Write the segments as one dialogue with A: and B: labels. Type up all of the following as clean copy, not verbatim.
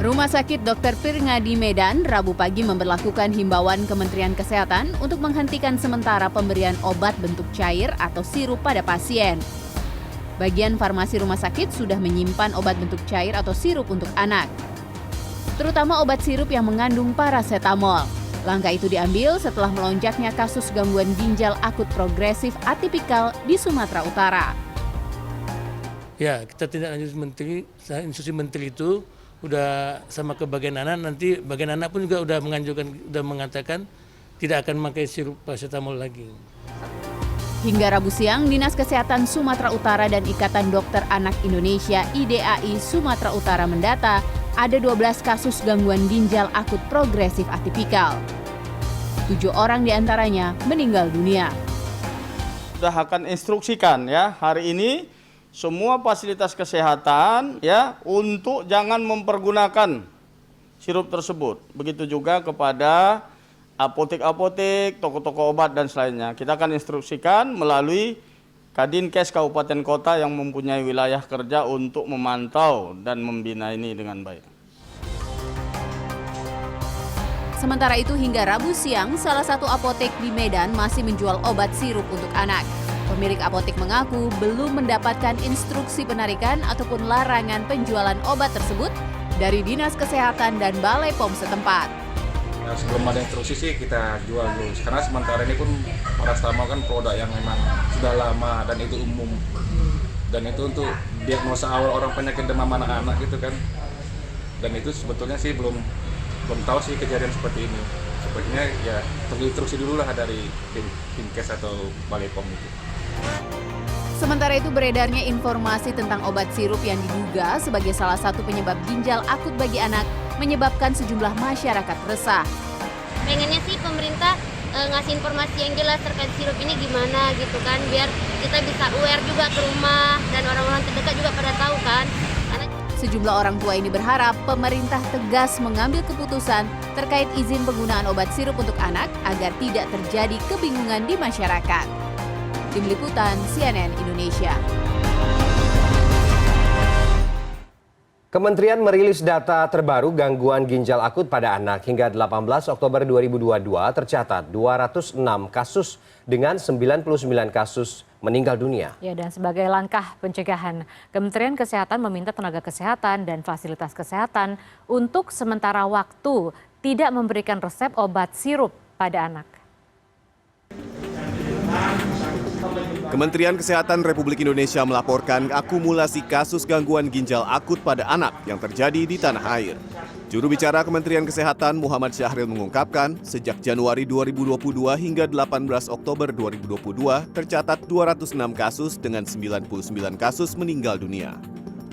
A: Rumah Sakit Dr. Pirngadi Medan Rabu pagi memberlakukan himbauan Kementerian Kesehatan untuk menghentikan sementara pemberian obat bentuk cair atau sirup pada pasien. Bagian farmasi rumah sakit sudah menyimpan obat bentuk cair atau sirup untuk anak, terutama obat sirup yang mengandung parasetamol. Langkah itu diambil setelah melonjaknya kasus gangguan ginjal akut progresif atipikal di Sumatera Utara.
B: Ya, kita tidak lanjut menteri, instruksi menteri itu udah sama ke bagian anak, nanti bagian anak pun juga udah mengatakan tidak akan memakai sirup parasetamol lagi.
A: Hingga Rabu siang, Dinas Kesehatan Sumatera Utara dan Ikatan Dokter Anak Indonesia IDAI Sumatera Utara mendata ada 12 kasus gangguan ginjal akut progresif atipikal. 7 orang diantaranya meninggal dunia.
C: Sudah akan instruksikan ya hari ini semua fasilitas kesehatan ya untuk jangan mempergunakan sirup tersebut. Begitu juga kepada apotek-apotek, toko-toko obat dan selainnya. Kita akan instruksikan melalui Kadinkes Kabupaten Kota yang mempunyai wilayah kerja untuk memantau dan membina ini dengan baik.
A: Sementara itu hingga Rabu siang, salah satu apotek di Medan masih menjual obat sirup untuk anak. Pemilik apotek mengaku belum mendapatkan instruksi penarikan ataupun larangan penjualan obat tersebut dari Dinas Kesehatan dan Balai POM setempat.
D: Nah, sebelum ada instruksi sih kita jual dulu, karena sementara ini pun paracetamol kan produk yang memang sudah lama dan itu umum. Dan itu untuk diagnosa awal orang penyakit demam anak-anak gitu kan. Dan itu sebetulnya sih belum tahu sih kejadian seperti ini. Sepertinya ya tunggu instruksi dulu lah dari Dinkes atau Balai POM itu.
A: Sementara itu beredarnya informasi tentang obat sirup yang diduga sebagai salah satu penyebab ginjal akut bagi anak menyebabkan sejumlah masyarakat resah.
E: Pengennya sih pemerintah ngasih informasi yang jelas terkait sirup ini gimana gitu kan, biar kita bisa aware juga ke rumah dan orang-orang terdekat juga pada tahu kan.
A: Sejumlah orang tua ini berharap pemerintah tegas mengambil keputusan terkait izin penggunaan obat sirup untuk anak agar tidak terjadi kebingungan di masyarakat. Tim Liputan CNN Indonesia.
F: Kementerian merilis data terbaru gangguan ginjal akut pada anak. Hingga 18 Oktober 2022 tercatat 206 kasus dengan 99 kasus meninggal dunia.
G: Ya, dan sebagai langkah pencegahan, Kementerian Kesehatan meminta tenaga kesehatan dan fasilitas kesehatan untuk sementara waktu tidak memberikan resep obat sirup pada anak.
H: Kementerian Kesehatan Republik Indonesia melaporkan akumulasi kasus gangguan ginjal akut pada anak yang terjadi di tanah air. Juru bicara Kementerian Kesehatan Muhammad Syahril mengungkapkan, sejak Januari 2022 hingga 18 Oktober 2022 tercatat 206 kasus dengan 99 kasus meninggal dunia.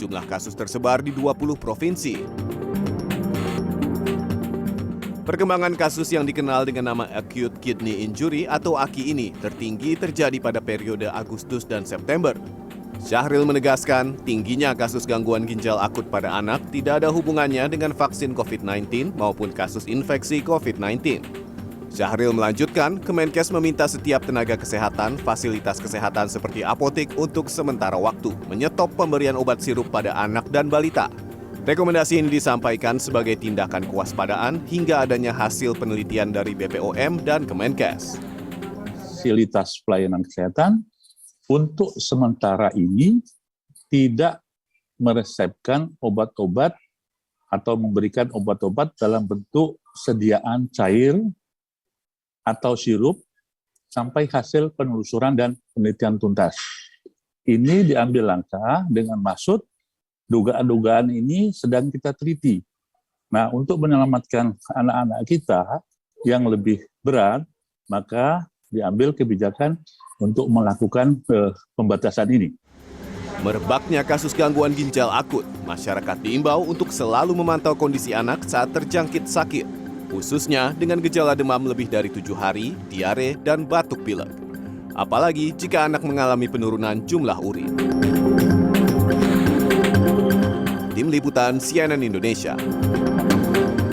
H: Jumlah kasus tersebar di 20 provinsi. Perkembangan kasus yang dikenal dengan nama Acute Kidney Injury atau AKI ini tertinggi terjadi pada periode Agustus dan September. Syahril menegaskan, tingginya kasus gangguan ginjal akut pada anak tidak ada hubungannya dengan vaksin COVID-19 maupun kasus infeksi COVID-19. Syahril melanjutkan, Kemenkes meminta setiap tenaga kesehatan, fasilitas kesehatan seperti apotek untuk sementara waktu menyetop pemberian obat sirup pada anak dan balita. Rekomendasi ini disampaikan sebagai tindakan kewaspadaan hingga adanya hasil penelitian dari BPOM dan Kemenkes.
I: Fasilitas pelayanan kesehatan untuk sementara ini tidak meresepkan obat-obat atau memberikan obat-obat dalam bentuk sediaan cair atau sirup sampai hasil penelusuran dan penelitian tuntas. Ini diambil langkah dengan maksud dugaan-dugaan ini sedang kita teliti. Nah, untuk menyelamatkan anak-anak kita yang lebih berat, maka diambil kebijakan untuk melakukan pembatasan ini.
H: Merebaknya kasus gangguan ginjal akut, masyarakat diimbau untuk selalu memantau kondisi anak saat terjangkit sakit, khususnya dengan gejala demam lebih dari 7 hari, diare, dan batuk pilek. Apalagi jika anak mengalami penurunan jumlah urin. Tim Liputan CNN Indonesia.